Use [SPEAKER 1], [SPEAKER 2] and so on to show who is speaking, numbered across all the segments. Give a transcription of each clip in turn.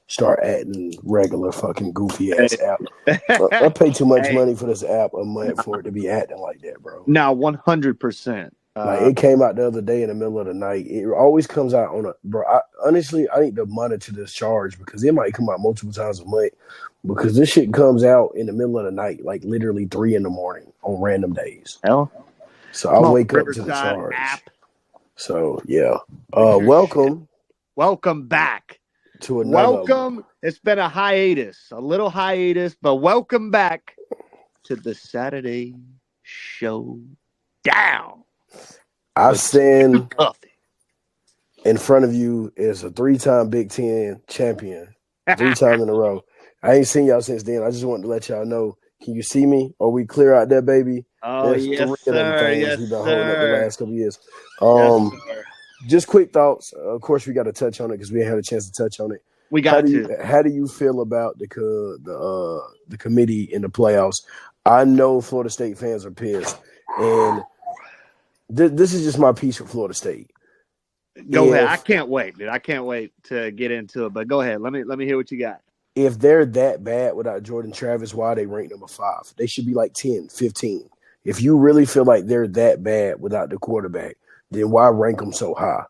[SPEAKER 1] start acting regular fucking goofy ass app. I
[SPEAKER 2] Hey,
[SPEAKER 1] pay too much
[SPEAKER 2] hey,
[SPEAKER 1] money for this app a month for it to be acting like that, bro.
[SPEAKER 2] now 100%.
[SPEAKER 1] Like it came out the other day in the middle of the night. It always comes out on a bro. Honestly, I need to monitor this charge because it might come out multiple times a month. Because this shit comes out in the middle of the night, like literally 3 a.m. on random days.
[SPEAKER 2] Hell,
[SPEAKER 1] So I
[SPEAKER 2] come on,
[SPEAKER 1] wake up to the
[SPEAKER 2] Riverside
[SPEAKER 1] charge.
[SPEAKER 2] app.
[SPEAKER 1] So yeah.
[SPEAKER 2] Fix your shit.
[SPEAKER 1] Welcome
[SPEAKER 2] Welcome back.
[SPEAKER 1] to another.
[SPEAKER 2] Welcome. It's been a hiatus, a little hiatus, but welcome back to the Saturday Show Down.
[SPEAKER 1] I
[SPEAKER 2] with
[SPEAKER 1] stand
[SPEAKER 2] Tuffy.
[SPEAKER 1] in front of you as a 3-time Big Ten champion, 3 times in a row. I ain't seen y'all since then. I just wanted to let y'all know. Can you see me? Are we clear out there, baby?
[SPEAKER 2] Oh,
[SPEAKER 1] There's
[SPEAKER 2] yes,
[SPEAKER 1] 3 of them
[SPEAKER 2] sir.
[SPEAKER 1] things
[SPEAKER 2] Yes,
[SPEAKER 1] we've been holding up the
[SPEAKER 2] sir.
[SPEAKER 1] last couple of years.
[SPEAKER 2] Yes, sir.
[SPEAKER 1] Just quick thoughts. Of course, we got to touch on it because we ain't had a chance to touch on it.
[SPEAKER 2] We got to.
[SPEAKER 1] How do you feel about the committee in the playoffs? I know Florida State fans are pissed, and this is just my piece for Florida State.
[SPEAKER 2] Go ahead. I can't wait, dude. I can't wait to get into it. But go ahead. Let me hear what you got.
[SPEAKER 1] If they're that bad without Jordan Travis, why are they ranked number 5? They should be like 10, 15. If you really feel like they're that bad without the quarterback, then why rank them so high?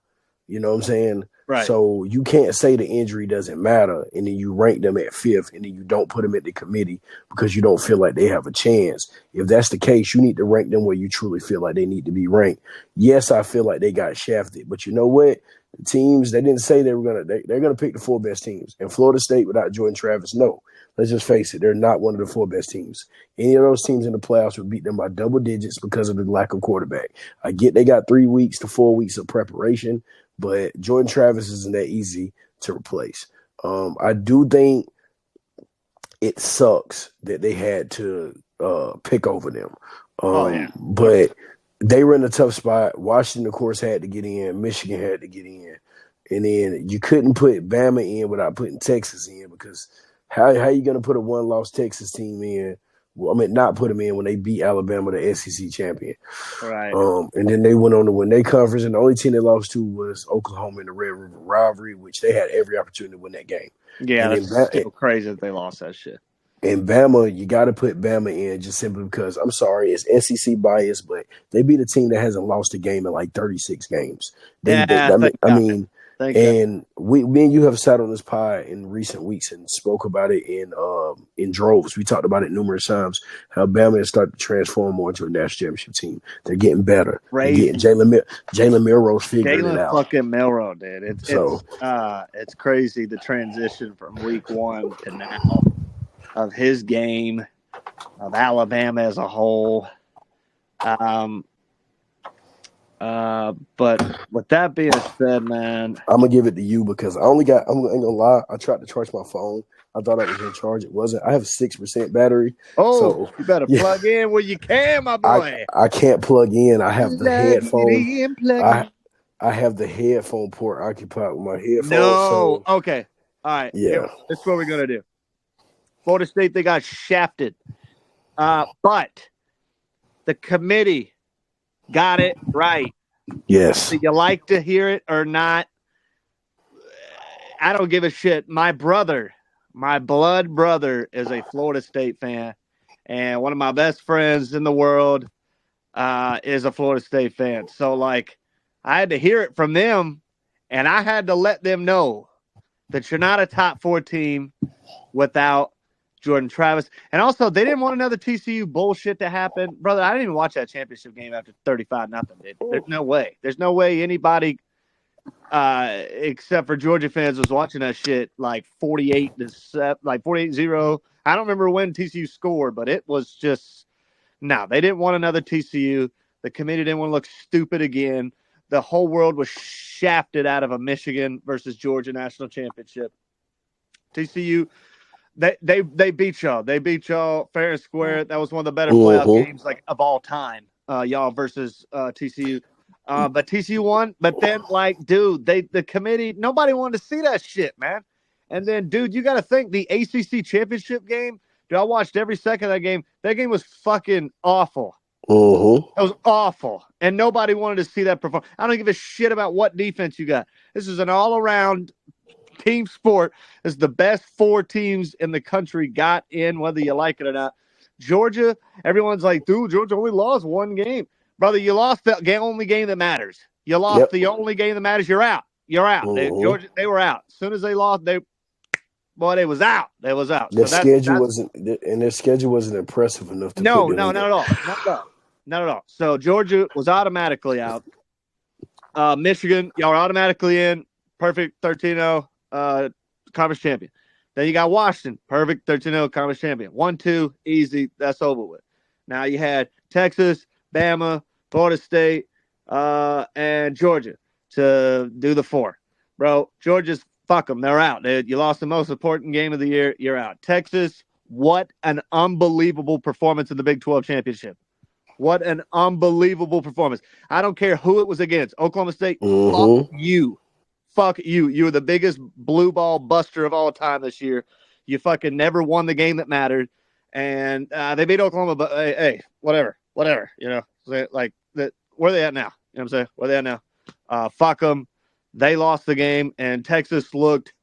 [SPEAKER 1] You know what I'm saying?
[SPEAKER 2] Right.
[SPEAKER 1] So you can't say the injury doesn't matter, and then you rank them at 5th, and then you don't put them at the committee because you don't feel like they have a chance. If that's the case, you need to rank them where you truly feel like they need to be ranked. Yes, I feel like they got shafted, but you know what? The teams, they didn't say they were they're gonna pick the 4 best teams. And Florida State without Jordan Travis, no. Let's just face it, they're not one of the 4 best teams. Any of those teams in the playoffs would beat them by double digits because of the lack of quarterback. I get they got 3 weeks to 4 weeks of preparation, but Jordan Travis isn't that easy to replace. I do think it sucks that they had to pick over them. But they were in a tough spot. Washington, of course, had to get in. Michigan had to get in. And then you couldn't put Bama in without putting Texas in because how are you going to put a one-loss Texas team in? Well, I mean, not put them in when they beat Alabama, the SEC champion.
[SPEAKER 2] Right.
[SPEAKER 1] And then they went on to win their conference, and the only team they lost to was Oklahoma in the Red River rivalry, which they had every opportunity to win that game.
[SPEAKER 2] Yeah, that's still crazy that they lost that shit.
[SPEAKER 1] And Bama, you got to put Bama in just simply because, I'm sorry, it's SEC bias, but they beat a team that hasn't lost a game in like 36 games. Me and you have sat on this pod in recent weeks and spoke about it in droves. We talked about it numerous times, how Bama has started to transform more into a national championship team. They're getting better.
[SPEAKER 2] Crazy.
[SPEAKER 1] They're getting Jalen Milroe's figuring it out.
[SPEAKER 2] Fucking Milroe, dude. It's crazy the transition from week 1 to now of his game, of Alabama as a whole. But with that being said, man,
[SPEAKER 1] I'm gonna give it to you because I ain't gonna lie. I tried to charge my phone. I thought I was gonna charge. It wasn't. I have 6% battery.
[SPEAKER 2] So you better plug in where you can, my boy.
[SPEAKER 1] I can't plug in. I have the headphone. I have the headphone port occupied with my headphones.
[SPEAKER 2] No. Okay. All right.
[SPEAKER 1] Yeah.
[SPEAKER 2] This is what we're gonna do. Florida State, they got shafted. But the committee got it right.
[SPEAKER 1] Yes.
[SPEAKER 2] Do you like to hear it or not? I don't give a shit. My blood brother is a Florida State fan. And one of my best friends in the world is a Florida State fan. So, like, I had to hear it from them, and I had to let them know that you're not a top 4 team without Jordan Travis. And also, they didn't want another TCU bullshit to happen. Brother, I didn't even watch that championship game after 35-0, dude. There's no way. There's no way anybody, except for Georgia fans, was watching that shit like 48-0. I don't remember when TCU scored, but it was just, no, they didn't want another TCU. The committee didn't want to look stupid again. The whole world was shafted out of a Michigan versus Georgia national championship. TCU, they beat y'all. They beat y'all fair and square. That was one of the better playoff games of all time. Y'all versus TCU. But TCU won. But then, dude, the committee, nobody wanted to see that shit, man. And then, dude, you got to think the ACC championship game. Dude, I watched every second of that game. That game was fucking awful. It was awful. And nobody wanted to see that perform. I don't give a shit about what defense you got. This is an all-around team sport. It's the best 4 teams in the country got in, whether you like it or not. Georgia, everyone's like, dude, Georgia only lost 1 game. Brother, you lost the only game that matters. You lost the only game that matters. You're out. You're out. Georgia, they were out. As soon as they lost, they was out. They was out.
[SPEAKER 1] Their schedule wasn't impressive enough to
[SPEAKER 2] not at all. Not at all. So Georgia was automatically out. Michigan, y'all are automatically in. Perfect 13-0 conference champion. Then you got Washington, perfect 13-0 conference champion. 1-2, easy. That's over with. Now you had Texas, Bama, Florida State, and Georgia to do the 4. Bro, Georgia's fuck them. They're out. You lost the most important game of the year. You're out. Texas, what an unbelievable performance in the Big 12 championship. What an unbelievable performance. I don't care who it was against. Oklahoma State, fuck you. Fuck you. You were the biggest blue ball buster of all time this year. You fucking never won the game that mattered. And they beat Oklahoma, but hey, whatever. You know, like that. Where are they at now? You know what I'm saying? Where are they at now? Fuck them. They lost the game, and Texas looked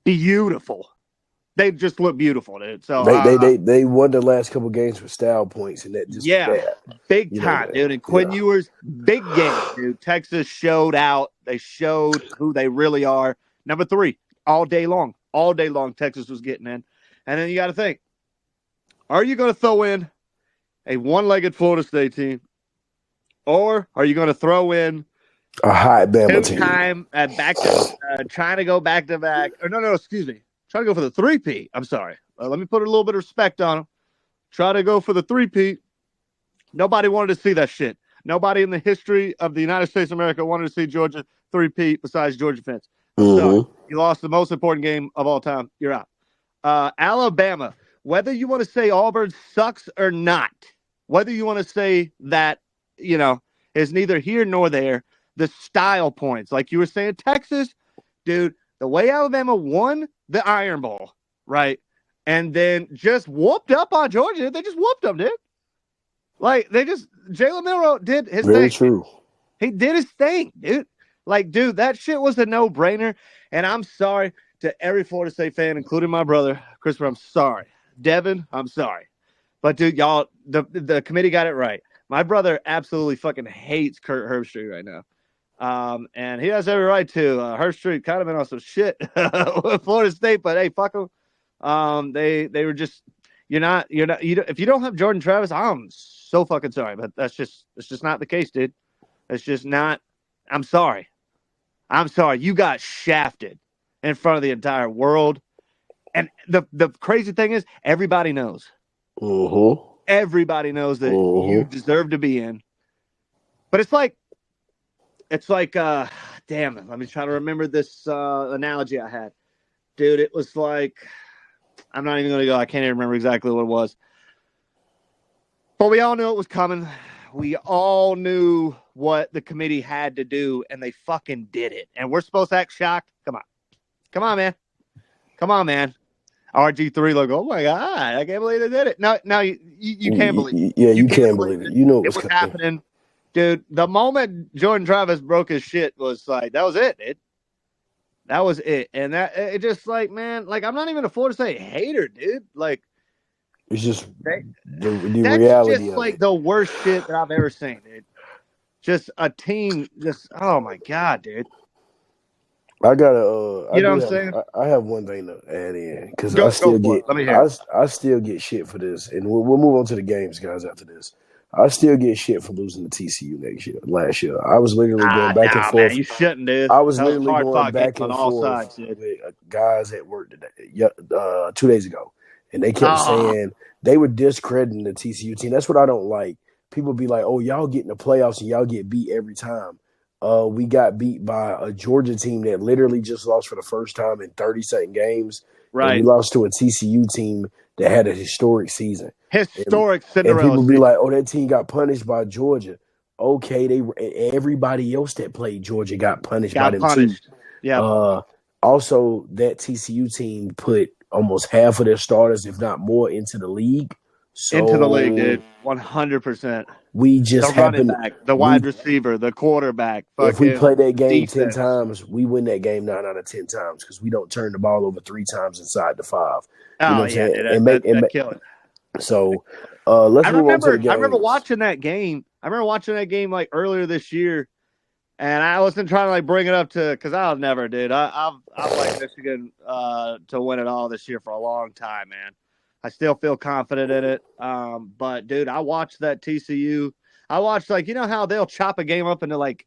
[SPEAKER 2] beautiful. They just looked beautiful, dude. So
[SPEAKER 1] they won the last couple games with style points, and that just
[SPEAKER 2] big time, dude. And Quinn Ewers, big game, dude. Texas showed out. They showed who they really are. Number 3, all day long, Texas was getting in. And then you got to think, are you going to throw in a one-legged Florida State team, or are you going to throw in
[SPEAKER 1] a hot Bama team?
[SPEAKER 2] Two-time trying to go back-to-back. Or no, excuse me. Trying to go for the 3-peat. I'm sorry. Let me put a little bit of respect on them. Try to go for the 3-peat. Nobody wanted to see that shit. Nobody in the history of the United States of America wanted to see Georgia 3-peat besides Georgia fans. So you lost the most important game of all time. You're out. Alabama, whether you want to say Auburn sucks or not, whether you want to say that, you know, is neither here nor there, the style points. Like you were saying, Texas, dude, the way Alabama won the Iron Bowl, right? And then just whooped up on Georgia. They just whooped them, dude. Like, Jalen Milroe did his thing.
[SPEAKER 1] Very true.
[SPEAKER 2] He did his thing, dude. Like, dude, that shit was a no-brainer. And I'm sorry to every Florida State fan, including my brother, Christopher, I'm sorry. Devin, I'm sorry. But, dude, y'all, the committee got it right. My brother absolutely fucking hates Kurt Herbstreit right now. And he has every right to. Herbstreit kind of been on some shit with Florida State, but hey, fuck them. They were just if you don't have Jordan Travis, I'm so fucking sorry, but it's just not the case, dude. It's just not. I'm sorry. You got shafted in front of the entire world, and the crazy thing is, everybody knows. Everybody knows that you deserve to be in, but it's like, damn, let me try to remember this analogy I had. Dude, it was like, I'm not even going to go. I can't even remember exactly what it was. But we all knew it was coming. We all knew what the committee had to do, and they fucking did it. And we're supposed to act shocked? Come on, man. RG3 like, oh, my God, I can't believe they did it. No, you can't believe it.
[SPEAKER 1] Yeah, you can't believe it. You know
[SPEAKER 2] it was happening. Dude, the moment Jordan Travis broke his shit was like, that was it, dude. That was it. And it just like, man, like, I'm not even a Florida State hater, dude. Like,
[SPEAKER 1] it's just the reality
[SPEAKER 2] just
[SPEAKER 1] of
[SPEAKER 2] like
[SPEAKER 1] it.
[SPEAKER 2] The worst shit that I've ever seen, dude. Just a team, oh my God, dude.
[SPEAKER 1] I gotta,
[SPEAKER 2] you know what I'm saying?
[SPEAKER 1] I have one thing to add in because I still get shit for this, and we'll move on to the games, guys. After this, I still get shit for losing to TCU last year. I was literally going back and forth.
[SPEAKER 2] Man, you shouldn't, dude.
[SPEAKER 1] I was literally going back and
[SPEAKER 2] on all
[SPEAKER 1] forth
[SPEAKER 2] sides, dude.
[SPEAKER 1] with guys at work today, 2 days ago, and they kept saying they were discrediting the TCU team. That's what I don't like. People be like, "Oh, y'all get in the playoffs and y'all get beat every time." We got beat by a Georgia team that literally just lost for the first time in 30-second games.
[SPEAKER 2] Right.
[SPEAKER 1] And we lost to a TCU team that had a historic season.
[SPEAKER 2] Cinderella.
[SPEAKER 1] And people be like, oh, that team got punished by Georgia. Okay, everybody else that played Georgia got punished by them too.
[SPEAKER 2] Yeah.
[SPEAKER 1] Also, that TCU team put almost half of their starters, if not more, into the league.
[SPEAKER 2] into the league, dude.
[SPEAKER 1] So
[SPEAKER 2] 100%.
[SPEAKER 1] we
[SPEAKER 2] The
[SPEAKER 1] just
[SPEAKER 2] running
[SPEAKER 1] happen
[SPEAKER 2] back, the
[SPEAKER 1] we
[SPEAKER 2] wide receiver, the quarterback,
[SPEAKER 1] if we play
[SPEAKER 2] fucking
[SPEAKER 1] that game 10
[SPEAKER 2] defense.
[SPEAKER 1] times, we win that game 9 out of 10 times because we don't turn the ball over 3 times inside the 5. You know
[SPEAKER 2] Oh
[SPEAKER 1] what I'm
[SPEAKER 2] yeah,
[SPEAKER 1] saying?
[SPEAKER 2] dude,
[SPEAKER 1] And
[SPEAKER 2] that killed it.
[SPEAKER 1] so let's move on to the
[SPEAKER 2] I remember
[SPEAKER 1] games.
[SPEAKER 2] watching that game. I remember watching that game like earlier this year, and I wasn't trying to like bring it up to because I'll never, dude. I've liked Michigan to win it all this year for a long time, man. I still feel confident in it. But dude, I watched that TCU. I watched like you know how they'll chop a game up into like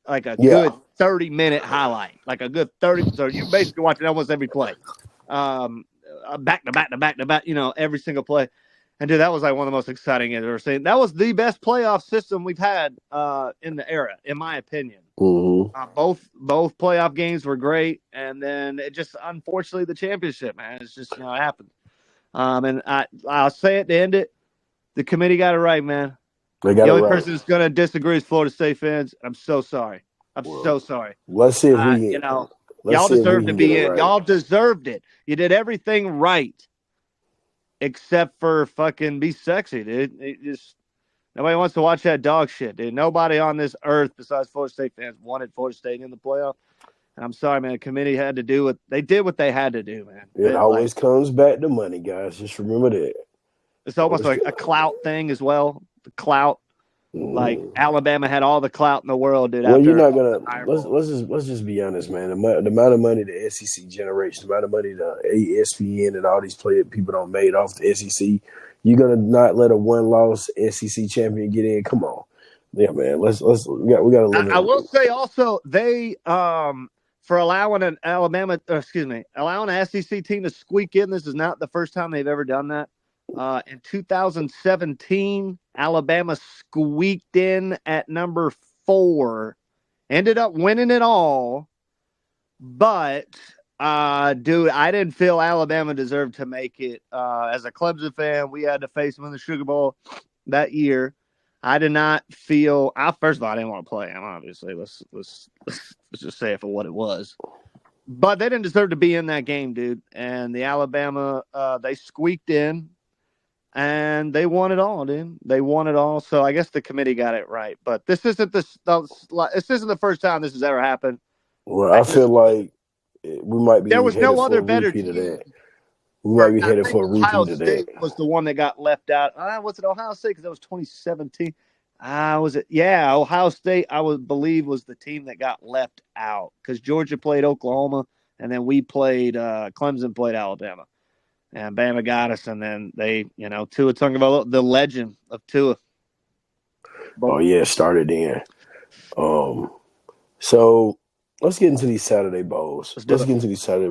[SPEAKER 2] a
[SPEAKER 1] Yeah.
[SPEAKER 2] good 30-minute highlight, like a good 30. So you're basically watching almost every play, back to back to back to back. You know, every single play. And dude, that was like one of the most exciting games I've ever seen. That was the best playoff system we've had in the era, in my opinion.
[SPEAKER 1] Mm-hmm.
[SPEAKER 2] Both playoff games were great, and then it just unfortunately the championship, man. It's just it happened. And I'll say it to end it. The committee got it right, man.
[SPEAKER 1] They got
[SPEAKER 2] The
[SPEAKER 1] it
[SPEAKER 2] only
[SPEAKER 1] right.
[SPEAKER 2] person that's going to disagree is Florida State fans. I'm so sorry. I'm so sorry.
[SPEAKER 1] Let's see if we
[SPEAKER 2] You know,
[SPEAKER 1] let's
[SPEAKER 2] y'all
[SPEAKER 1] see if we
[SPEAKER 2] deserved to
[SPEAKER 1] can
[SPEAKER 2] be
[SPEAKER 1] get it
[SPEAKER 2] in.
[SPEAKER 1] right.
[SPEAKER 2] Y'all deserved it. You did everything right, except for fucking be sexy, dude. It just nobody wants to watch that dog shit, dude. Nobody on this earth besides Florida State fans wanted Florida State in the playoff. And I'm sorry, man. The committee had to do what they did. What they had to do, man.
[SPEAKER 1] It always comes back to money, guys. Just remember that.
[SPEAKER 2] It's almost like a clout thing as well. The clout. Like
[SPEAKER 1] Mm.
[SPEAKER 2] Alabama had all the clout in the world, dude.
[SPEAKER 1] Well,
[SPEAKER 2] after
[SPEAKER 1] you're not gonna
[SPEAKER 2] Iron Bowl.
[SPEAKER 1] let's just be honest, man. The amount of money the SEC generates, the amount of money the ESPN and all these people don't made off the SEC, you're gonna not let a one-loss SEC champion get in? Come on, yeah, man. We got to live.
[SPEAKER 2] I will say also they for allowing an allowing an SEC team to squeak in. This is not the first time they've ever done that. In 2017, Alabama squeaked in at number 4, ended up winning it all. But, dude, I didn't feel Alabama deserved to make it. As a Clemson fan, we had to face them in the Sugar Bowl that year. I did not feel. First of all, I didn't want to play them. Obviously, let's just say it for what it was. But they didn't deserve to be in that game, dude. And the Alabama, they squeaked in. And they won it all, dude. They won it all. So I guess the committee got it right. But this isn't this isn't the first time this has ever happened.
[SPEAKER 1] Well, I feel like we might be.
[SPEAKER 2] There was no other better
[SPEAKER 1] team.
[SPEAKER 2] Of
[SPEAKER 1] that. We might be headed for a repeat
[SPEAKER 2] Ohio
[SPEAKER 1] of that.
[SPEAKER 2] State was the one that got left out. Was it Ohio State? Because that was 2017. Was it? Yeah, Ohio State. I would believe was the team that got left out because Georgia played Oklahoma, and then we played Clemson played Alabama. And Bama got us, and then they, Tua Tagovailoa, the legend of Tua.
[SPEAKER 1] Oh yeah, started then. So let's get into these Saturday bowls. Let's get into these Saturday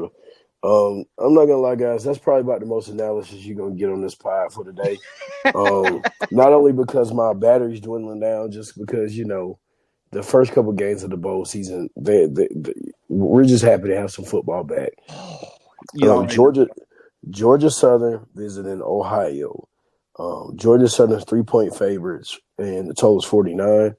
[SPEAKER 1] bowls. I'm not gonna lie, guys. That's probably about the most analysis you're gonna get on this pod for today. Not only because my battery's dwindling down, just because the first couple games of the bowl season, we're just happy to have some football back. Georgia Southern visiting Ohio. Georgia Southern's 3-point favorites, and the total is 49.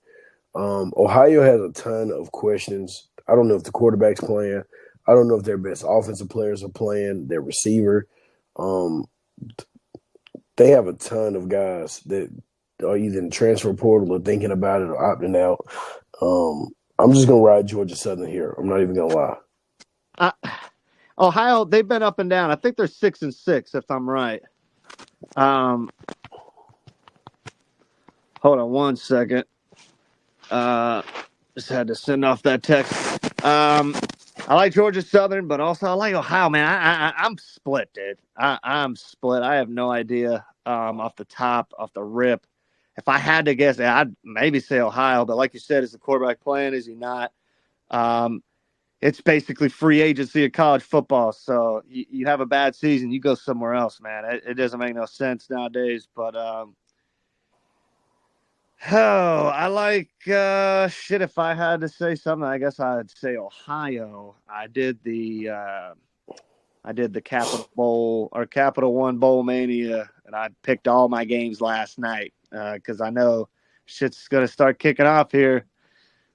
[SPEAKER 1] Ohio has a ton of questions. I don't know if the quarterback's playing. I don't know if their best offensive players are playing, their receiver. They have a ton of guys that are either in the transfer portal or thinking about it or opting out. I'm just going to ride Georgia Southern here. I'm not even going to
[SPEAKER 2] lie. Ohio, they've been up and down. I think they're 6-6, if I'm right. Hold on one second. Just had to send off that text. I like Georgia Southern, but also I like Ohio, man. I'm split, dude. I'm split. I have no idea off the rip. If I had to guess, I'd maybe say Ohio, but like you said, is the quarterback playing? Is he not? It's basically free agency of college football. So you have a bad season, you go somewhere else, man. It doesn't make no sense nowadays. But I like if I had to say something, I guess I'd say Ohio. I did the Capital Bowl or Capital One Bowl Mania, and I picked all my games last night because I know shit's gonna start kicking off here.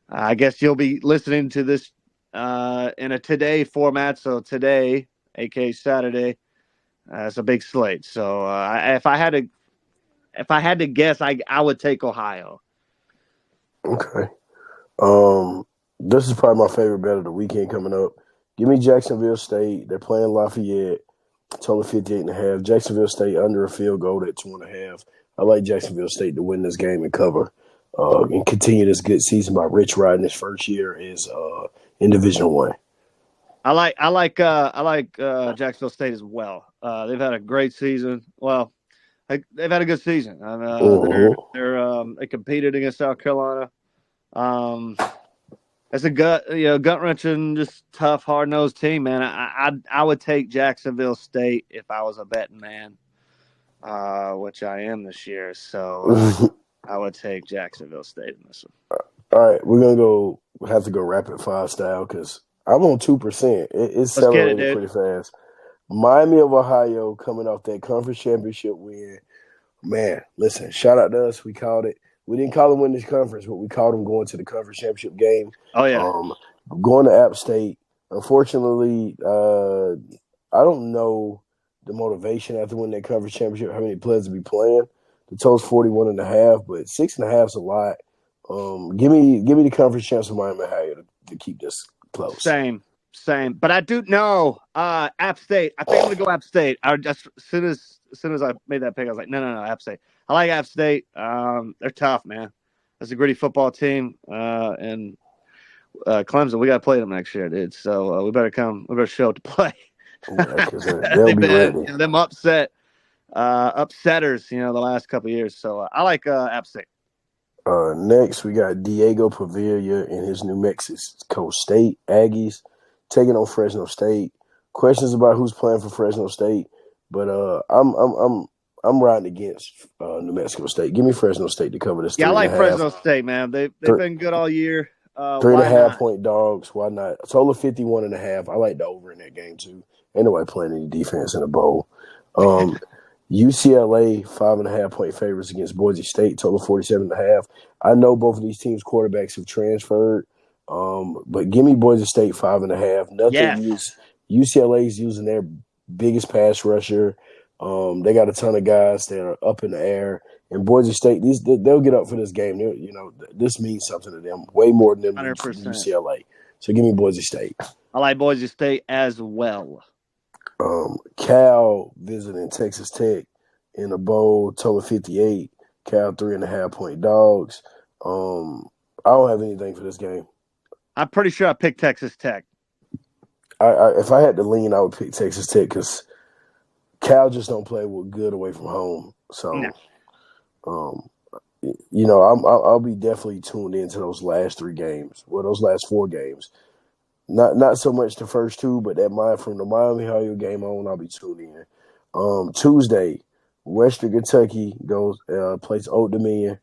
[SPEAKER 2] I guess you'll be listening to this in a today format. So today, aka Saturday, it's a big slate. So if I had to if I had to guess, I would take Ohio.
[SPEAKER 1] Okay. This is probably my favorite bet of the weekend coming up. Give me Jacksonville State. They're playing Lafayette. Total 58.5. Jacksonville State under a field goal at 2.5. I like Jacksonville State to win this game and cover and continue this good season by Rich riding his first year in Division One.
[SPEAKER 2] I like Jacksonville State as well. They've had a great season. Well, they've had a good season. They competed against South Carolina. It's a gut wrenching, just tough, hard nosed team, man. I would take Jacksonville State if I was a betting man, which I am this year. So I would take Jacksonville State in this one.
[SPEAKER 1] All right, we're gonna have to go rapid fire style because I'm on 2%. It's selling pretty fast. Miami of Ohio coming off that conference championship win. Man, listen, shout out to us. We called it. We didn't call them win this conference, but we called them going to the conference championship game.
[SPEAKER 2] Oh, yeah.
[SPEAKER 1] Going to App State. Unfortunately, I don't know the motivation after winning that conference championship, how many players to be playing. The total's 41.5, but 6.5 is a lot. Give me the conference champs of Miami Ohio to keep this close.
[SPEAKER 2] Same. But I do know App State. I think I'm going to go App State. As soon as I made that pick, I was like, no, App State. I like App State. They're tough, man. That's a gritty football team. And Clemson, we got to play them next year, dude. So we better come. We better show up to play.
[SPEAKER 1] Yeah, they'll be ready.
[SPEAKER 2] Them upsetters, the last couple of years. So I like App State.
[SPEAKER 1] Next, we got Diego Pavilla and his New Mexico State Aggies taking on Fresno State. Questions about who's playing for Fresno State, but I'm riding against New Mexico State. Give me Fresno State to cover this.
[SPEAKER 2] Yeah, I like Fresno State, man. They've been good all year.
[SPEAKER 1] 3.5 point dogs. Why not? Total 51.5. I like the over in that game too. Ain't nobody playing any defense in the bowl. UCLA 5.5 point favorites against Boise State. Total 47.5. I know both of these teams' quarterbacks have transferred. But give me Boise State 5.5. Nothing.
[SPEAKER 2] Yes.
[SPEAKER 1] UCLA's using their biggest pass rusher. They got a ton of guys that are up in the air. And Boise State, they'll get up for this game. This means something to them, way more than
[SPEAKER 2] 100%.
[SPEAKER 1] UCLA. So give me Boise State.
[SPEAKER 2] I like Boise State as well.
[SPEAKER 1] Cal visiting Texas Tech in a bowl, total 58. Cal 3.5 point dogs. I don't have anything for this game.
[SPEAKER 2] I'm pretty sure I picked Texas Tech.
[SPEAKER 1] If I had to lean, I would pick Texas Tech because Cal just don't play good away from home. So, I'll be definitely tuned into those last 3 games. Well, those last 4 games. Not so much the first 2, but from the Miami Ohio game on, I'll be tuned in. Tuesday, Western Kentucky plays Old Dominion.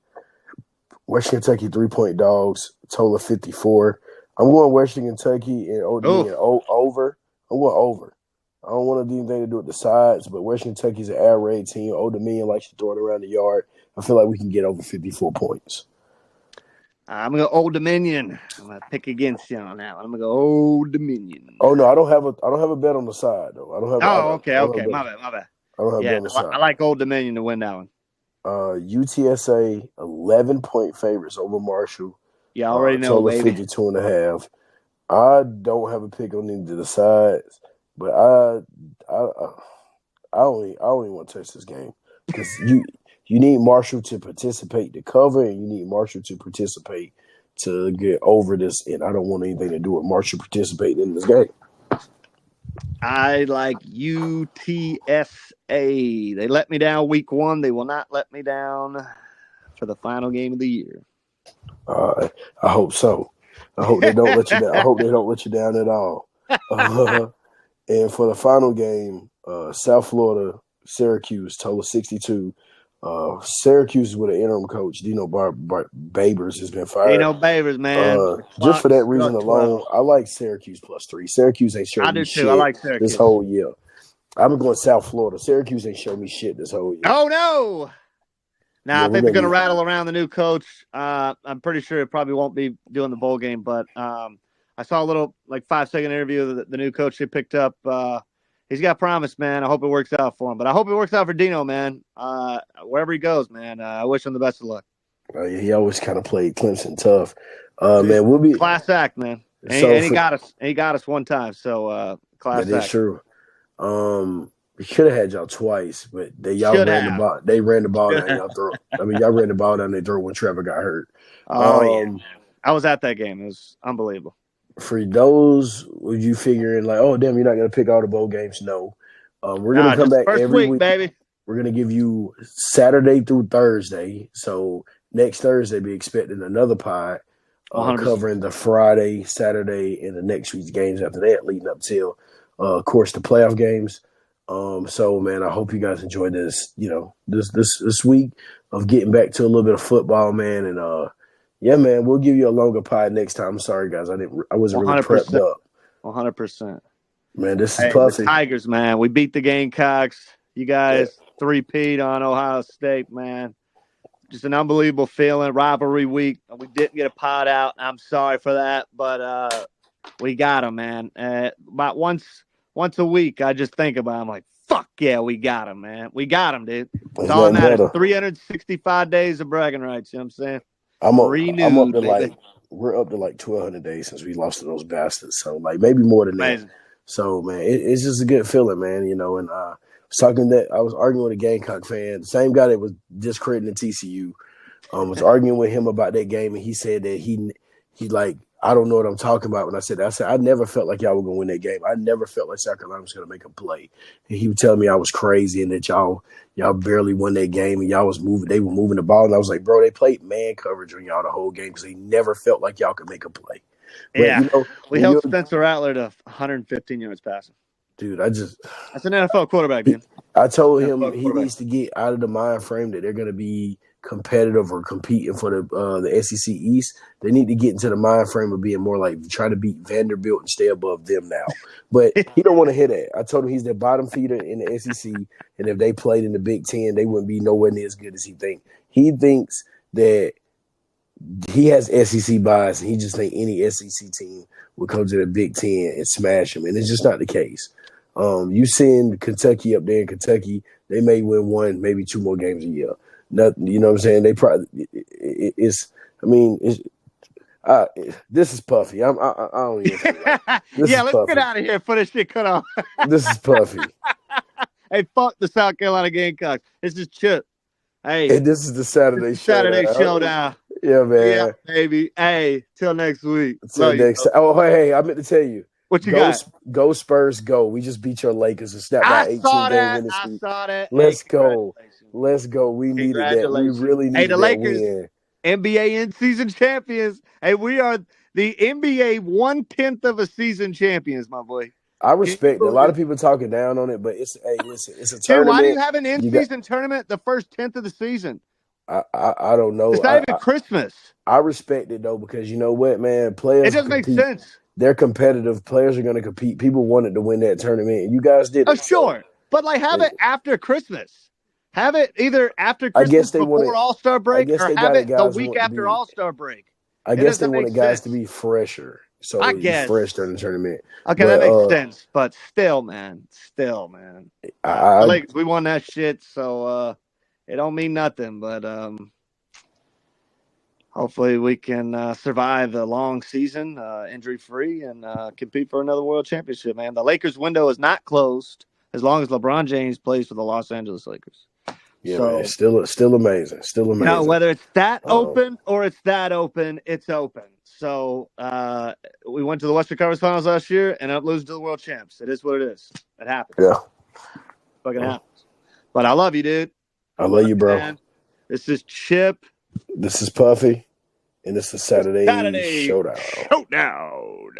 [SPEAKER 1] Western Kentucky 3-point dogs, total of 54. I'm going Western Kentucky and Old Dominion over. I'm going over. I don't want to do anything to do with the sides, but Western Kentucky's an air raid team. Old Dominion likes to throw it around the yard. I feel like we can get over 54 points.
[SPEAKER 2] I'm going to go Old Dominion. I'm going to pick against you on that one. I'm going to go Old Dominion.
[SPEAKER 1] Oh, no, I don't have a bet on the side, though.
[SPEAKER 2] Okay. My bad.
[SPEAKER 1] I don't have a bet on the side.
[SPEAKER 2] I like Old Dominion to win that one.
[SPEAKER 1] UTSA 11-point favorites over Marshall.
[SPEAKER 2] Yeah, I already know.
[SPEAKER 1] Total 52.5. I don't have a pick on either of the sides, but I don't even want to touch this game because you need Marshall to participate to cover, and you need Marshall to participate to get over this. And I don't want anything to do with Marshall participating in this game.
[SPEAKER 2] I like UTSA. They let me down week 1. They will not let me down for the final game of the year.
[SPEAKER 1] I hope so. I hope they don't let you down. I hope they don't let you down at all. And for the final game, South Florida, Syracuse, total 62. Syracuse is with an interim coach. Dino Babers has been fired.
[SPEAKER 2] Dino Babers, man.
[SPEAKER 1] Just for that reason alone, I like Syracuse +3. Syracuse ain't showing me shit.
[SPEAKER 2] I like Syracuse
[SPEAKER 1] this whole year. I've been going South Florida. Syracuse ain't showing me shit this whole year.
[SPEAKER 2] Oh, no. Now, I think they're going to rattle around the new coach. I'm pretty sure it probably won't be doing the bowl game, but I saw a little 5-second interview of the new coach they picked up. he's got promise, man. I hope it works out for him. But I hope it works out for Dino, man. Wherever he goes, man. I wish him the best of luck.
[SPEAKER 1] He always kind of played Clemson tough. Man, we'll be
[SPEAKER 2] class act, man. And he got us. He got us one time. So class act.
[SPEAKER 1] That is true. We should have had y'all twice, but y'all ran the ball. They ran the ball down y'all throat. I mean, y'all ran the ball down their throat when Trevor got hurt.
[SPEAKER 2] Yeah. I was at that game. It was unbelievable.
[SPEAKER 1] For those, would you figuring like, oh damn, you're not going to pick all the bowl games? No. We're going to come back every week,
[SPEAKER 2] baby.
[SPEAKER 1] We're going to give you Saturday through Thursday. So next Thursday, be expecting another pod covering the Friday, Saturday, and the next week's games after that, leading up till, of course, the playoff games. So man, I hope you guys enjoyed this. This week of getting back to a little bit of football, man. And yeah, man, we'll give you a longer pod next time. I'm sorry, guys, I wasn't really prepped up.
[SPEAKER 2] 100%.
[SPEAKER 1] Man, this is Puffy.
[SPEAKER 2] The Tigers, man. We beat the Gamecocks. You guys three-peat on Ohio State, man. Just an unbelievable feeling. Rivalry week. We didn't get a pod out. I'm sorry for that, but we got them, man. About once a week, I just think about it. I'm like, fuck yeah, we got them, man. We got them, dude. It's all that matters. 365 days of bragging rights. You know what I'm saying?
[SPEAKER 1] I'm up to we're up to like 1,200 days since we lost to those bastards. So like maybe more than that. So man, it's just a good feeling, man. And I was arguing with a Gamecock fan, the same guy that was discrediting TCU. Was arguing with him about that game, and he said that he like, I don't know what I'm talking about when I said that. I never felt like y'all were gonna win that game. I never felt like South Carolina was gonna make a play. And he was telling me I was crazy and that y'all barely won that game and y'all was moving. They were moving the ball, and I was like, bro, they played man coverage on y'all the whole game because they never felt like y'all could make a play. But,
[SPEAKER 2] we held Spencer Rattler to 115 yards passing.
[SPEAKER 1] Dude, that's
[SPEAKER 2] an NFL quarterback, dude.
[SPEAKER 1] I told him he needs to get out of the mind frame that they're going to be competitive or competing for the SEC East. They need to get into the mind frame of being more like try to beat Vanderbilt and stay above them now. But he don't want to hear that. I told him he's their bottom feeder in the SEC, and if they played in the Big Ten, they wouldn't be nowhere near as good as he thinks. He thinks that he has SEC bias, and he just think any SEC team will come to the Big Ten and smash him, and it's just not the case. You send Kentucky up there in Kentucky, they may win one, maybe two more games a year. Nothing, you know what I'm saying? They probably this is Puffy. I don't even think
[SPEAKER 2] let's Puffy. Get out of here before this shit cut off.
[SPEAKER 1] This is Puffy.
[SPEAKER 2] Hey, fuck the South Carolina Gamecocks. This is Chip. Hey,
[SPEAKER 1] and this is the Saturday
[SPEAKER 2] Showdown.
[SPEAKER 1] Yeah, man.
[SPEAKER 2] Yeah, baby. Hey, till next week.
[SPEAKER 1] Till next time. Oh, hey, I meant to tell you.
[SPEAKER 2] What you got?
[SPEAKER 1] Go Spurs, go. We just beat your Lakers and snapped that 18-game winning streak.
[SPEAKER 2] I saw that.
[SPEAKER 1] Let's go. Let's go. We needed that. We really needed
[SPEAKER 2] the Lakers,
[SPEAKER 1] win.
[SPEAKER 2] NBA in-season champions. Hey, we are the NBA 1/10 of a season champions, my boy.
[SPEAKER 1] I respect it. A lot of people talking down on it, but it's a tournament.
[SPEAKER 2] Dude, why do you have an in-season tournament the first 10th of the season?
[SPEAKER 1] I don't know.
[SPEAKER 2] It's not even Christmas.
[SPEAKER 1] I respect it though, because you know what, man, players.
[SPEAKER 2] It doesn't make sense.
[SPEAKER 1] They're competitive. Players are going to compete. People wanted to win that tournament, and you guys did.
[SPEAKER 2] Oh, sure, but like have it after Christmas. Have it either after Christmas before All-Star break, or have it the week after All-Star break.
[SPEAKER 1] I guess they wanted guys to be fresher, so I guess fresh during the tournament.
[SPEAKER 2] Okay, that makes sense, but still, man. We won that shit, so it don't mean nothing. But hopefully we can survive the long season, injury-free, and compete for another world championship, man. The Lakers window is not closed as long as LeBron James plays for the Los Angeles Lakers.
[SPEAKER 1] Yeah, man, still amazing. Still amazing.
[SPEAKER 2] Now, whether it's that open or it's that open, it's open. So we went to the Western Conference Finals last year and ended up losing to the world champs. It is what it is. It happens.
[SPEAKER 1] Yeah.
[SPEAKER 2] Fucking happens. But I love you, dude.
[SPEAKER 1] I love you, bro.
[SPEAKER 2] Man. This is Chip.
[SPEAKER 1] This is Puffy. And this is Saturday Showdown.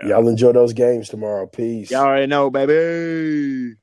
[SPEAKER 1] Y'all enjoy those games tomorrow. Peace.
[SPEAKER 2] Y'all already know, baby.